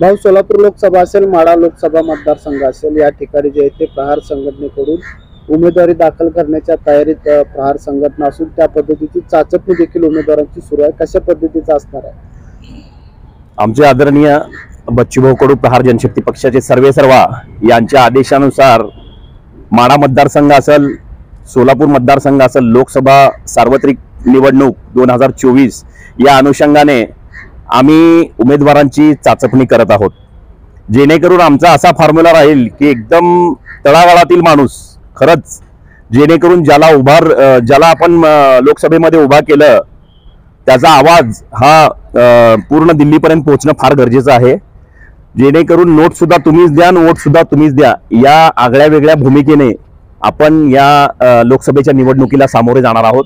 भाऊ, सोलापूर लोकसभा असेल, माढा लोकसभा मतदारसंघ असेल, या ठिकाणी जे आहे ते प्रहार संघटनेकडून उमेदवारी दाखल करण्याच्या तयारीत प्रहार संघटना असून त्या पद्धतीची चाचपणी देखील उमेदवारांची सुरू आहे. कशा पद्धतीचा असणार आहे? आमचे आदरणीय बच्चूभाऊ कडू प्रहार जनशक्ती पक्षाचे सर्वेसर्वा यांच्या आदेशानुसार माढा मतदारसंघ असेल, सोलापूर मतदारसंघ असेल, लोकसभा सार्वत्रिक निवडणूक 2024 या अनुषंगाने आम्ही उमेदवारांची चाचपणी करत आहोत, जेणेकरून आमचा असा फॉर्म्युला राहील की एकदम तळागाळातील माणूस, खरंच जेणेकरून ज्याला आपण लोकसभेमध्ये उभा केलं त्याचा आवाज हा पूर्ण दिल्लीपर्यंत पोहोचणं फार गरजेचं आहे. जेणेकरून नोट सुद्धा तुम्हीच द्या, वोट सुद्धा तुम्हीच द्या, या आगळ्या वेगळ्या भूमिकेने आपण या लोकसभेच्या निवडणुकीला सामोरे जाणार आहोत.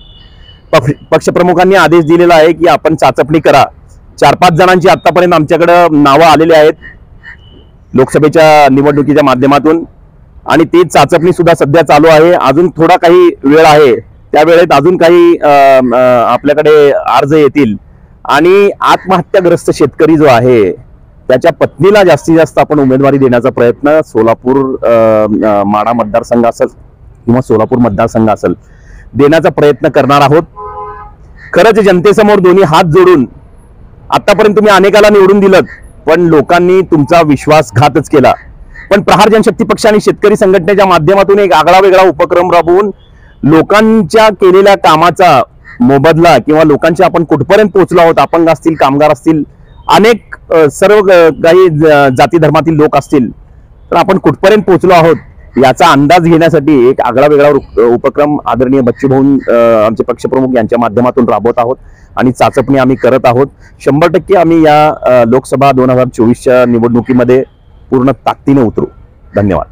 पक्षप्रमुखांनी आदेश दिलेला आहे की आपण चाचपणी करा. 4-5 जणांची आतापर्यंत आमच्याकडे नावं आलेली आहेत लोकसभेच्या निवडणुकीच्या माध्यमातून, आणि ती चाचपणी सुद्धा सध्या चालू आहे. अजून थोडा काही वेळ आहे, त्या वेळेत अजून काही आपल्याकडे अर्ज येतील, आणि आत्महत्याग्रस्त शेतकरी जो आहे त्याच्या पत्नीला जास्तीत जास्त आपण उमेदवारी देण्याचा प्रयत्न सोलापूर माढा मतदारसंघ असेल किंवा सोलापूर मतदारसंघ असेल देण्याचा प्रयत्न करणार आहोत. खरंच जनतेसमोर दोन्ही हात जोडून, आतापर्यंत तुम्ही अनेकाला निवडून दिलं पण लोकांनी तुमचा विश्वासघातच केला, पण प्रहार जनशक्ती पक्ष आणि शेतकरी संघटनेच्या माध्यमातून एक आगळा वेगळा उपक्रम राबवून लोकांच्या केलेल्या कामाचा मोबदला किंवा लोकांच्या आपण कुठपर्यंत पोहोचलो आहोत, अपंग असतील, कामगार असतील, अनेक सर्व काही जाती धर्मातील लोक असतील, तर आपण कुठपर्यंत पोहोचलो आहोत याचा अंदाज घेण्यासाठी एक आगळा वेगळा उपक्रम आदरणीय बच्चूभाऊ आमचे पक्षप्रमुख यांच्या माध्यमातून राबवत आहोत, आणि चाचपणी आम्ही करत आहोत. 100% आम्ही या लोकसभा 2024च्या निवडणुकीमध्ये पूर्ण ताकदीने उतरू. धन्यवाद.